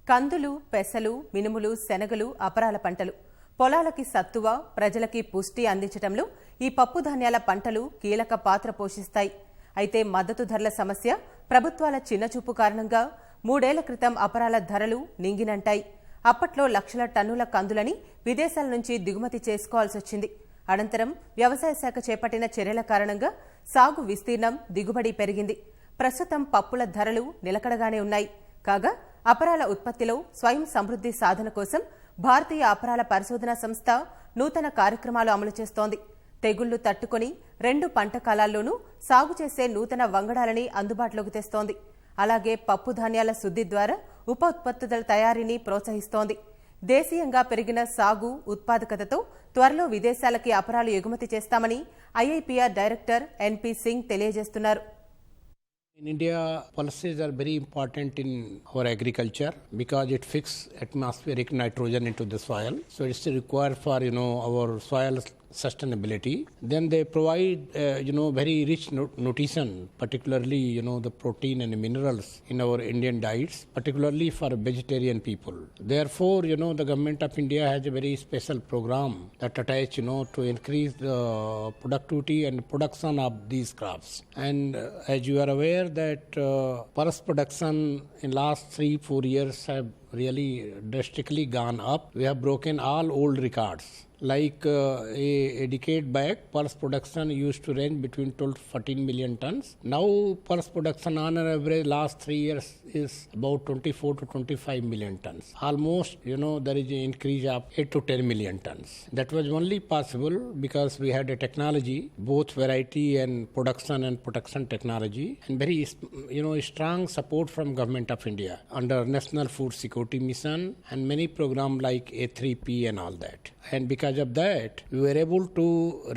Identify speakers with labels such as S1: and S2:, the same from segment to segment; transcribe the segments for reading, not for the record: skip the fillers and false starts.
S1: కందులు, పెసలు, మినుములు, శనగలు, అపరాల పంటలు. పొలాలకి సత్తువ, ప్రజలకి పుష్టి అందించడంలో ఈ పప్పు ధాన్యాల పంటలు కీలక పాత్ర పోషిస్తాయి. అయితే మద్దతు ధరల సమస్య, ప్రభుత్వాల చిన్నచూపు కారణంగా 3 ఏళ్ల క్రితం అపరాల ధరలు నింగినంటాయి. అప్పట్లో లక్షల టన్నుల కందులని విదేశాల నుంచి దిగుమతి చేసుకోవాల్సి వచ్చింది. అనంతరం వ్యవసాయ శాఖ చేపట్టిన చర్యల కారణంగా సాగు విస్తీర్ణం, దిగుబడి పెరిగింది. ప్రస్తుతం పప్పుల ధరలు నిలకడగానే ఉన్నాయి. కాగా అపరాల ఉత్పత్తిలో స్వయం సమృద్ధి సాధన కోసం భారతీయ అపరాల పరిశోధనా సంస్థ నూతన కార్యక్రమాలు అమలు చేస్తోంది. తెగుళ్లు తట్టుకుని 2 పంట కాలాల్లోనూ సాగు చేసే నూతన వంగడాలని అందుబాటులోకి తెస్తోంది. అలాగే పప్పు ధాన్యాల శుద్ధి ద్వారా ఉప ఉత్పత్తుల తయారీని ప్రోత్సహిస్తోంది. దేశీయంగా పెరిగిన సాగు ఉత్పాదకతతో త్వరలో విదేశాలకి అపరాలు ఎగుమతి చేస్తామని IIPR డైరెక్టర్ NP సింగ్ తెలియజేస్తున్నారు.
S2: In India, pulses are very important in our agriculture because it fixes atmospheric nitrogen into the soil. So it's required for our soil sustainability. Then they provide very rich nutrition, particularly the protein and minerals in our Indian diets, particularly for vegetarian people. Therefore, the government of India has a very special program that attach to increase the productivity and production of these crops. And as you are aware that pulse production in last 3-4 years have really drastically gone up. We have broken all old records. Like a decade back, pulse production used to range between 12 to 14 million tons. Now, pulse production on an average last 3 years is about 24 to 25 million tons. Almost, there is an increase of 8 to 10 million tons. That was only possible because we had a technology, both variety and production technology, and very, strong support from Government of India under National Food Security Mission and many programs like A3P and all that. And because of that, we were able to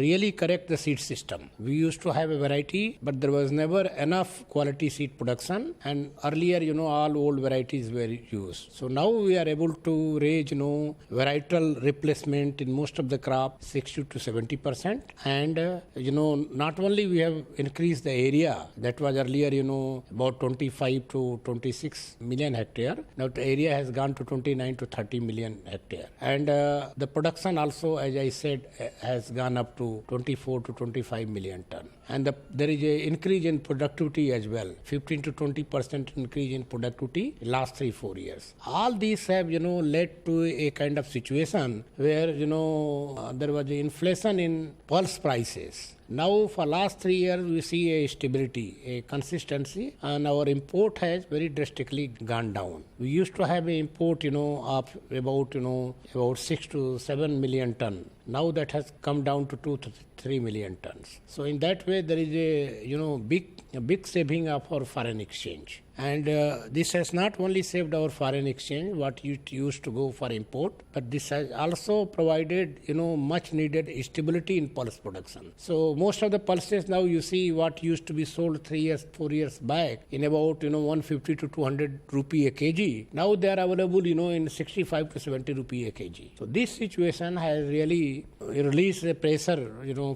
S2: really correct the seed system. We used to have a variety, but there was never enough quality seed production. And earlier, all old varieties were used. So now we are able to raise, varietal replacement in most of the crop 60 to 70%. And, not only we have increased the area that was earlier, about 25 to 26 million hectare. Now the area has gone to 29 to 30 million hectare. And the production also, as I said, has gone up to 24 to 25 million ton. And there is an increase in productivity as well, 15 to 20% increase in productivity in last 3-4 years. All these have, led to a kind of situation where, there was inflation in pulse prices. Now, for last 3 years, we see a stability, a consistency, and our import has very drastically gone down. We used to have an import, of about 6 to 7 million ton. Now that has come down to 2 to 3 million tons. So in that way, there is a big saving of our foreign exchange. And this has not only saved our foreign exchange, what used to go for import, but this has also provided, much needed stability in pulse production. So most of the pulses now you see what used to be sold 4 years back in about, 150 to 200 rupee a kg. Now they are available, in 65 to 70 rupee a kg. So this situation has really released the pressure,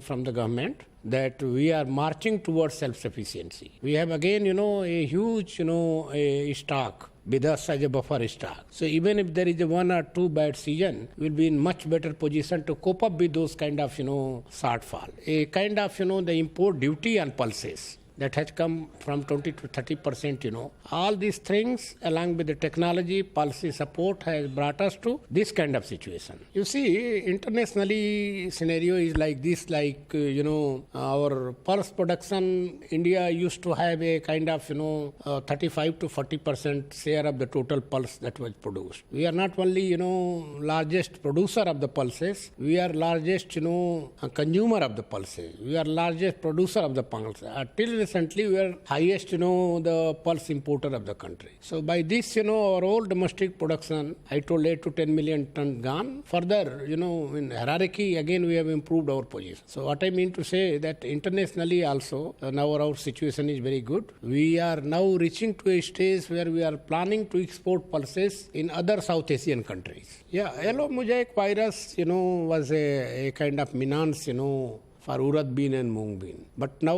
S2: from the government that we are marching towards self-sufficiency. We have again, a huge, a stock with us as a buffer stock. So even if there is a 1 or 2 bad season, we'll be in much better position to cope up with those kind of, shortfall. A kind of, the import duty on pulses that has come from 20 to 30%, All these things along with the technology, policy support has brought us to this kind of situation. You see, internationally scenario is like this, our pulse production, India used to have a kind of, 35 to 40% share of the total pulse that was produced. We are not only, largest producer of the pulses, we are largest, consumer of the pulses. We are largest producer of the pulses. Till recently, we are highest, the pulse importer of the country. So by this, our whole domestic production, I told 8 to 10 million ton gone. Further, in hierarchy, again, we have improved our position. So what I mean to say that internationally also, now our situation is very good. We are now reaching to a stage where we are planning to export pulses in other South Asian countries. Yeah, yellow mosaic virus, was a kind of menace, for urad bean and mung bean. But now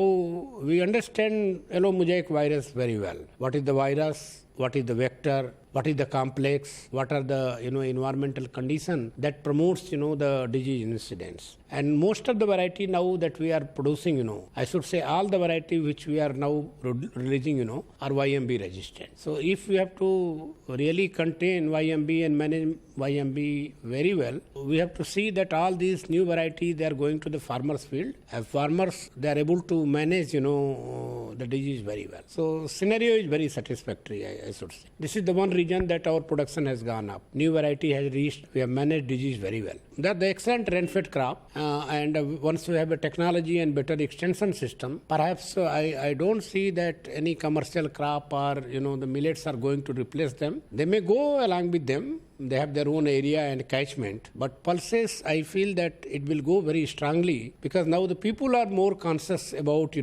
S2: we understand yellow mosaic virus very well. What is the virus? What is the vector? what is the complex, what are the environmental condition that promotes the disease incidence. And most of the variety now that we are producing, I should say all the variety which we are now releasing, are YMB resistant. So if we have to really contain YMB and manage YMB very well, we have to see that all these new varieties, they are going to the farmers field. As farmers, they are able to manage, the disease very well. So scenario is very satisfactory, I should say. This is the one region that our production has gone up. New variety has reached, we have managed disease very well. That the excellent rain-fed crop, and once we have a technology and better extension system, perhaps I don't see that any commercial crop or, the millets are going to replace them. They may go along with them. They have their own area and catchment. But pulses, I feel that it will go very strongly because now the people are more conscious about,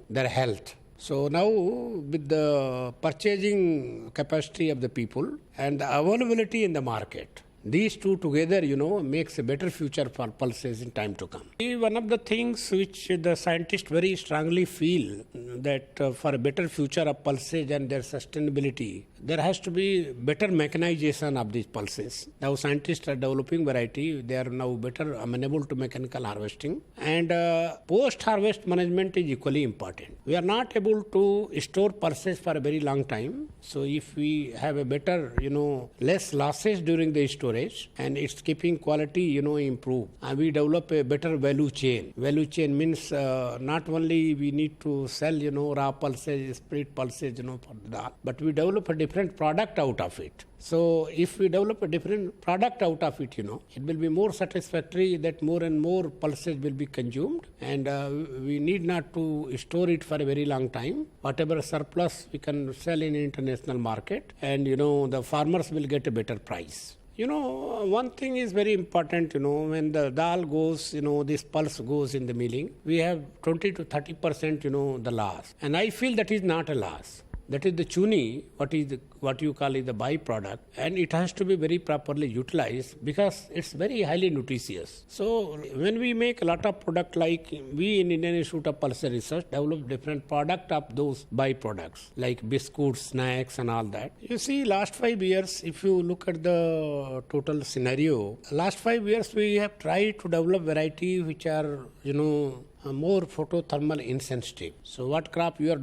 S2: their health. So now with the purchasing capacity of the people and the availability in the market, these two together, makes a better future for pulses in time to come. One of the things which the scientists very strongly feel that for a better future of pulses and their sustainability, there has to be better mechanization of these pulses. Now scientists are developing variety. They are now better amenable to mechanical harvesting. And post-harvest management is equally important. We are not able to store pulses for a very long time. So if we have a better, less losses during the storage and its keeping quality, improve. And we develop a better value chain. Value chain means not only we need to sell, raw pulses, split pulses, for the dal, but we develop a different product out of it. So if we develop a different product out of it, it will be more satisfactory that more and more pulses will be consumed and we need not to store it for a very long time. Whatever surplus we can sell in international market and, the farmers will get a better price. One thing is very important, when the dal goes, this pulse goes in the milling, we have 20 to 30%, the loss. And I feel that is not a loss. That is the chuni, what you call is the byproduct, and it has to be very properly utilized because it's very highly nutritious. So when we make a lot of product like we in Indian Institute of Pulse Research develop different product of those byproducts like biscuits, snacks and all that. You see last 5 years, if you look at the total scenario, last 5 years we have tried to develop variety which are, more photothermal insensitive. So what crop you are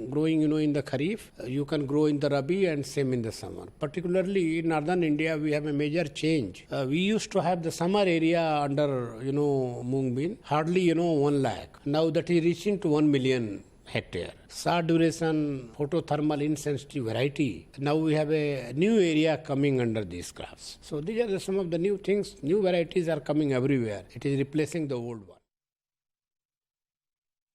S2: growing, in the Kharif, you can grow in the Rabi and same in the summer. Particularly in northern India, we have a major change. We used to have the summer area under, mung bean, hardly, 1 lakh. Now that is reaching to 1 million hectare. Short duration photothermal insensitive variety. Now we have a new area coming under these crops. So these are some of the new things. New varieties are coming everywhere. It is replacing the old one.